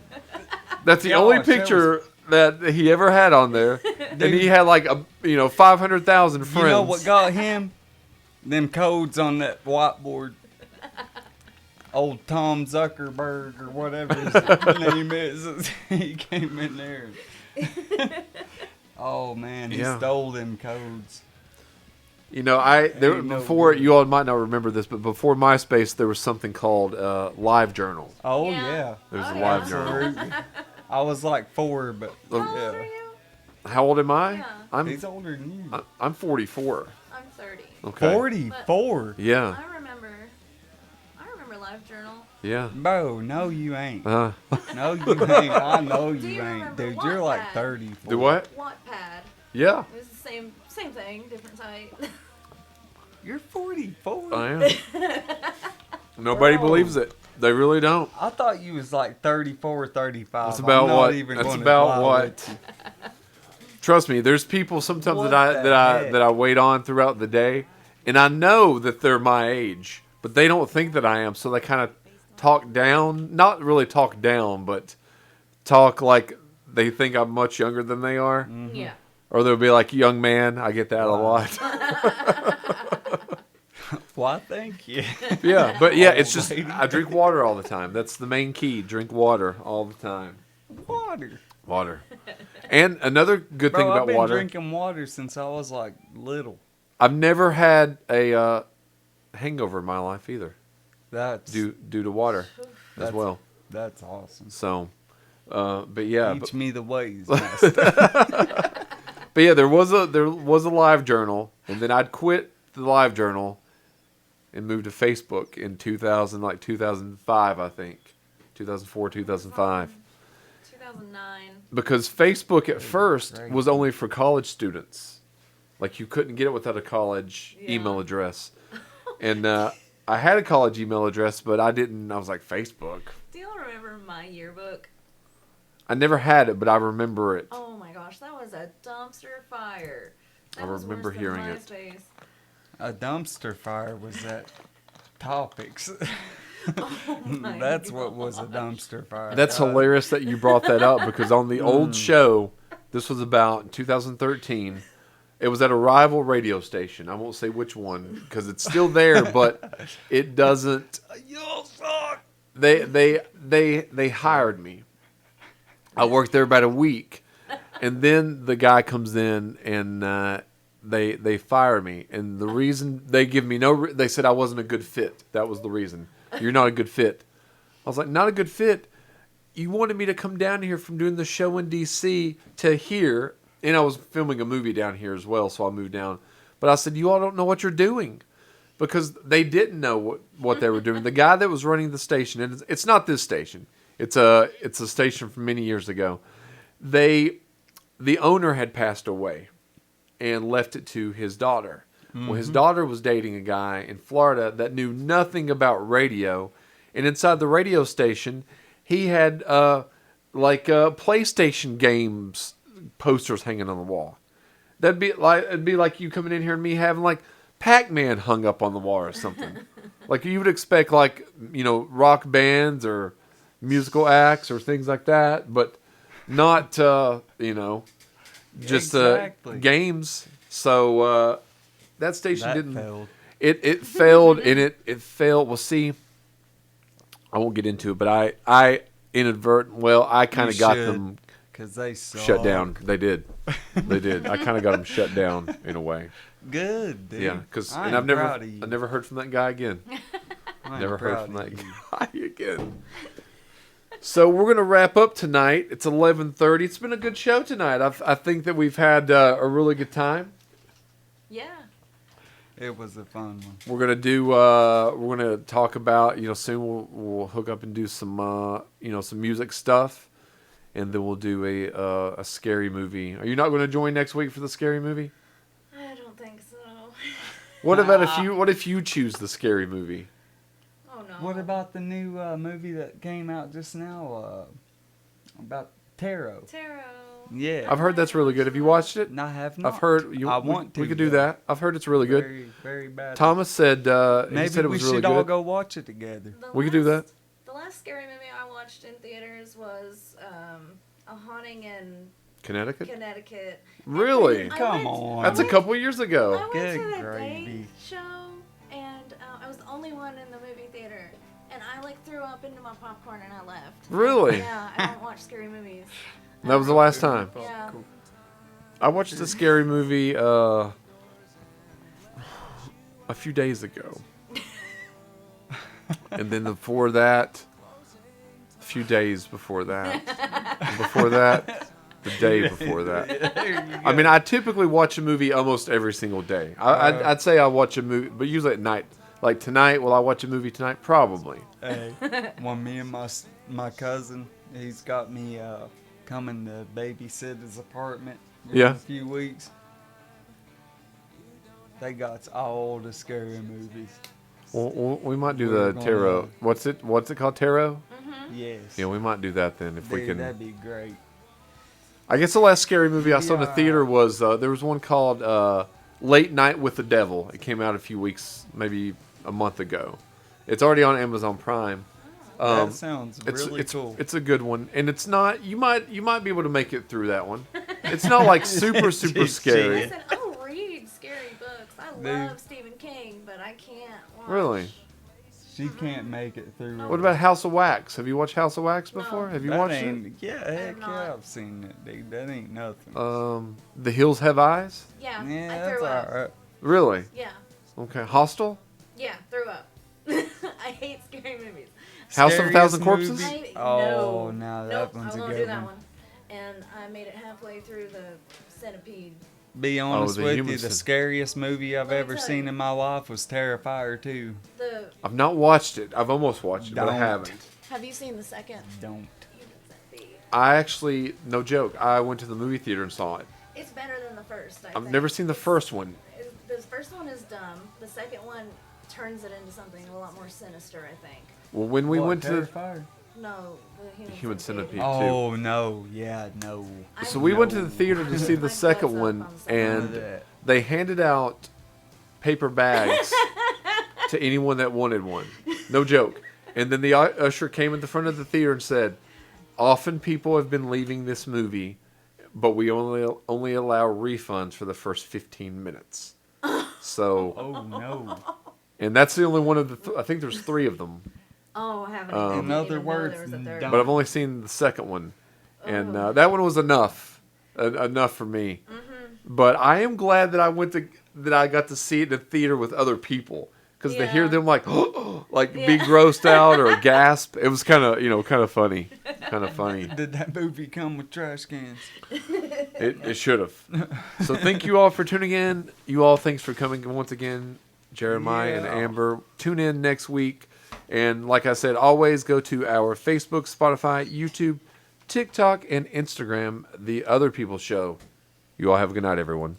Speaker 1: That's the only
Speaker 3: Gosh, that
Speaker 1: picture that he ever had on there, and
Speaker 3: Dude.
Speaker 1: he had like 500,000 friends.
Speaker 3: You know what got him? Them codes on that whiteboard. Old Tom Zuckerberg or whatever his name is. He came in there. Oh man, he
Speaker 1: Yeah.
Speaker 3: stole them codes.
Speaker 1: You know, there
Speaker 3: Ain't no
Speaker 1: before
Speaker 3: good.
Speaker 1: you all might not remember this, but before MySpace, there was something called Live Journal.
Speaker 3: Oh
Speaker 2: Yeah.
Speaker 3: yeah.
Speaker 1: There's
Speaker 2: Oh,
Speaker 1: a
Speaker 2: yeah.
Speaker 1: Live Journal.
Speaker 3: Absolutely. I was like 4, but
Speaker 2: How old
Speaker 3: yeah.
Speaker 2: are you?
Speaker 1: How old am I?
Speaker 2: Yeah.
Speaker 3: He's older than you.
Speaker 1: I'm 44.
Speaker 2: I'm 30.
Speaker 1: Okay.
Speaker 3: 44.
Speaker 1: Yeah.
Speaker 2: I remember Live Journal.
Speaker 1: Yeah.
Speaker 3: Bro, no you ain't.
Speaker 1: Uh,
Speaker 3: No you ain't. I know
Speaker 2: Do
Speaker 3: you
Speaker 2: you
Speaker 3: ain't.
Speaker 2: remember
Speaker 3: Dude, you're like
Speaker 2: Wattpad?
Speaker 3: 34.
Speaker 1: do what?
Speaker 2: Wattpad.
Speaker 1: Yeah.
Speaker 2: It was the same thing, different site.
Speaker 3: You're 44.
Speaker 1: I am. Nobody
Speaker 3: Bro.
Speaker 1: believes it. They really don't.
Speaker 3: I thought you was like 34, 35.
Speaker 1: That's about
Speaker 3: I'm not
Speaker 1: what.
Speaker 3: even
Speaker 1: That's
Speaker 3: gonna
Speaker 1: about
Speaker 3: lie
Speaker 1: what.
Speaker 3: with you.
Speaker 1: Trust me. There's people sometimes
Speaker 3: What
Speaker 1: that
Speaker 3: the heck?
Speaker 1: I wait on throughout the day, and I know that they're my age, but they don't think that I am. So they kind of talk down. Not really talk down, but talk like they think I'm much younger than they are.
Speaker 3: Mm-hmm.
Speaker 2: Yeah.
Speaker 1: Or they'll be like, young man. I get that a
Speaker 3: Wow.
Speaker 1: lot.
Speaker 3: Why, thank you.
Speaker 1: Yeah, but yeah,
Speaker 3: Old
Speaker 1: it's just,
Speaker 3: lady.
Speaker 1: I drink water all the time. That's the main key. Drink water all the time.
Speaker 3: Water.
Speaker 1: Water. And another good
Speaker 3: Bro,
Speaker 1: thing
Speaker 3: I've
Speaker 1: about
Speaker 3: been
Speaker 1: water,
Speaker 3: drinking water since I was like little.
Speaker 1: I've never had a hangover in my life either,
Speaker 3: That's
Speaker 1: due to water as
Speaker 3: That's-
Speaker 1: well.
Speaker 3: That's awesome.
Speaker 1: So, but yeah,
Speaker 3: Teach me the ways, master.
Speaker 1: but yeah, there was a live journal, and then I'd quit the live journal and moved to Facebook in 2005, I think. 2004, 2005.
Speaker 2: 2009.
Speaker 1: Because Facebook at first was only for college students. Like, you couldn't get it without a college email address. And I had a college email address, but I didn't. I was like, Facebook.
Speaker 2: Do y'all remember my yearbook?
Speaker 1: I never had it, but I remember it.
Speaker 2: Oh my gosh, that was a dumpster fire. That
Speaker 1: I
Speaker 2: was
Speaker 1: remember
Speaker 2: worse than
Speaker 1: hearing it.
Speaker 2: MySpace.
Speaker 3: A dumpster fire was at Topics.
Speaker 2: Oh my
Speaker 3: That's what was a
Speaker 2: gosh.
Speaker 3: dumpster fire.
Speaker 1: That's hilarious that you brought that up, because on the old show, this was about 2013. It was at a rival radio station. I won't say which one because it's still there, but it doesn't. You suck. They hired me. I worked there about a week, and then the guy comes in and they fire me. And the reason they give me they said I wasn't a good fit. That was the reason. You're not a good fit. I was like, not a good fit. You wanted me to come down here from doing the show in D.C. to here. And I was filming a movie down here as well, so I moved down. But I said, you all don't know what you're doing. Because they didn't know what they were doing. The guy that was running the station, and it's not this station. It's a station from many years ago. The owner had passed away and left it to his daughter. Well, his daughter was dating a guy in Florida that knew nothing about radio. And inside the radio station, he had PlayStation games posters hanging on the wall. It'd be like you coming in here and me having like Pac-Man hung up on the wall or something. Like you would expect, like, rock bands or musical acts or things like that, but not just
Speaker 3: Exactly.
Speaker 1: games. So that station didn't.
Speaker 3: Failed.
Speaker 1: It failed, and it failed. Well, see, I won't get into it, but I I kind of got them.
Speaker 3: Because they suck.
Speaker 1: Shut down. They did. They did. I kind of got them shut down in a way.
Speaker 3: Good, dude.
Speaker 1: Yeah, because
Speaker 3: I
Speaker 1: and
Speaker 3: am proud of
Speaker 1: I
Speaker 3: you.
Speaker 1: never heard from that guy again.
Speaker 3: I am
Speaker 1: Never heard
Speaker 3: proud
Speaker 1: from that
Speaker 3: of you.
Speaker 1: guy again. So we're gonna wrap up tonight. It's 11:30. It's been a good show tonight. I think that we've had a really good time.
Speaker 2: Yeah.
Speaker 3: It was a fun one.
Speaker 1: We're gonna do. We're gonna talk about. Soon we'll hook up and do some. Some music stuff. And then we'll do a scary movie. Are you not going to join next week for the scary movie?
Speaker 2: I don't think so.
Speaker 1: What about if you choose the scary movie?
Speaker 2: Oh no.
Speaker 3: What about the new movie that came out just now about tarot?
Speaker 2: Tarot?
Speaker 3: Yeah.
Speaker 1: I've heard that's really good. Have you watched it?
Speaker 3: No, I have not.
Speaker 1: I've heard.
Speaker 3: I want to.
Speaker 1: We could do
Speaker 3: though.
Speaker 1: that. I've heard it's really good.
Speaker 3: Very, very bad.
Speaker 1: Thomas said.
Speaker 3: Maybe
Speaker 1: he said it was
Speaker 3: we
Speaker 1: really
Speaker 3: should all
Speaker 1: good.
Speaker 3: go watch it together.
Speaker 1: We could do that.
Speaker 2: The last scary movie I watched in theaters was A Haunting in
Speaker 1: Connecticut.
Speaker 2: Connecticut.
Speaker 1: Really?
Speaker 2: I
Speaker 3: Come
Speaker 2: went-
Speaker 3: on.
Speaker 1: That's a couple years
Speaker 2: I
Speaker 1: ago.
Speaker 2: went
Speaker 3: Good
Speaker 2: to the
Speaker 3: gravy.
Speaker 2: date show, and I was the only one in the movie theater. And I threw up into my popcorn and I left.
Speaker 1: Really?
Speaker 2: Yeah, I don't watch scary movies.
Speaker 1: That was the last time.
Speaker 2: Yeah.
Speaker 1: I watched a scary movie a few days ago. And then before that, a few days before that. And before that, the day before that.
Speaker 3: There you
Speaker 1: I
Speaker 3: go.
Speaker 1: mean, I typically watch a movie almost every single day. I'd say I watch a movie, but usually at night. Like tonight, will I watch a movie tonight? Probably.
Speaker 3: Hey, when me and my cousin, he's got me coming to babysit his apartment in
Speaker 1: Yeah.
Speaker 3: a few weeks. They got all the scary movies.
Speaker 1: Well, we might do
Speaker 3: We're
Speaker 1: the tarot.
Speaker 3: gonna-
Speaker 1: What's it called? Tarot?
Speaker 3: Yes.
Speaker 1: Yeah, we might do that then if we
Speaker 3: Dude,
Speaker 1: can.
Speaker 3: that'd be great.
Speaker 1: I guess the last scary movie I saw in the
Speaker 3: Yeah.
Speaker 1: theater was there was one called Late Night with the Devil. It came out a few weeks, maybe a month ago. It's already on Amazon Prime.
Speaker 3: That sounds really
Speaker 1: it's
Speaker 3: cool.
Speaker 1: It's a good one, and it's not. You might be able to make it through that one. It's not like super
Speaker 3: Jeez,
Speaker 1: scary.
Speaker 2: Listen, I'll read scary books. I love Stephen King, but I can't watch.
Speaker 1: Really?
Speaker 3: She can't make it through.
Speaker 1: What about House of Wax? Have you watched House of Wax before?
Speaker 2: No.
Speaker 1: Have you
Speaker 3: that?
Speaker 1: watched it?
Speaker 3: Ain't, yeah, heck
Speaker 2: not.
Speaker 3: yeah, I've seen it, dude. That ain't nothing.
Speaker 1: The Hills Have Eyes.
Speaker 2: Yeah,
Speaker 3: Yeah,
Speaker 2: I
Speaker 3: that's
Speaker 2: threw up.
Speaker 3: alright.
Speaker 1: Really?
Speaker 2: Yeah,
Speaker 1: Okay. Hostel.
Speaker 2: yeah, threw up. I hate scary movies.
Speaker 1: House of a Thousand
Speaker 3: Scariest
Speaker 1: Corpses?
Speaker 3: movie?
Speaker 2: I,
Speaker 3: Oh,
Speaker 2: no.
Speaker 3: now that
Speaker 2: Nope,
Speaker 3: one's
Speaker 2: I
Speaker 3: a
Speaker 2: won't
Speaker 3: good
Speaker 2: do that
Speaker 3: one.
Speaker 2: one. And I made it halfway through the centipede.
Speaker 3: Be honest
Speaker 1: the
Speaker 3: with
Speaker 1: human
Speaker 3: you, the
Speaker 1: cen-
Speaker 3: scariest movie I've
Speaker 2: Let me
Speaker 3: ever
Speaker 2: tell
Speaker 3: seen
Speaker 2: you.
Speaker 3: in my life was Terrifier 2.
Speaker 2: The
Speaker 1: I've not watched it. I've almost watched it, but I
Speaker 3: Don't.
Speaker 1: haven't.
Speaker 2: Have you seen the second?
Speaker 3: Don't.
Speaker 1: I actually, no joke, I went to the movie theater and saw it.
Speaker 2: It's better than the first. I
Speaker 1: I've
Speaker 2: think.
Speaker 1: never seen the first one.
Speaker 2: The first one is dumb. The second one turns it into something a lot more sinister, I think.
Speaker 1: Well, when we went to
Speaker 3: Terrifier?
Speaker 2: No, the
Speaker 1: Human Centipede.
Speaker 3: Oh no, yeah, no.
Speaker 1: so we went to the theater to see the
Speaker 2: My
Speaker 1: second
Speaker 2: blood's
Speaker 1: one,
Speaker 2: up on the second
Speaker 1: and they handed out paper bags to anyone that wanted one. No joke. And then the usher came at the front of the theater and said, "Often people have been leaving this movie, but we only allow refunds for the first 15 minutes." So,
Speaker 3: Oh no.
Speaker 1: and that's the only one of the. I think there's 3 of them,
Speaker 2: Oh, I haven't.
Speaker 1: In
Speaker 2: even
Speaker 3: other
Speaker 2: know
Speaker 3: words,
Speaker 2: there was a third.
Speaker 3: don't.
Speaker 1: but I've only seen the second one, and that one was enough for me. But I am glad that I got to see it in the theater with other people, because to hear
Speaker 2: Yeah.
Speaker 1: them like be grossed out or gasp, it was kind of funny,
Speaker 3: Did that movie come with trash cans?
Speaker 1: It should have. So thank you all for tuning in. You all, thanks for coming once again, Jeremiah and
Speaker 3: Yeah.
Speaker 1: Amber. Tune in next week. And like I said, always go to our Facebook, Spotify, YouTube, TikTok, and Instagram, The Other People Show. You all have a good night, everyone.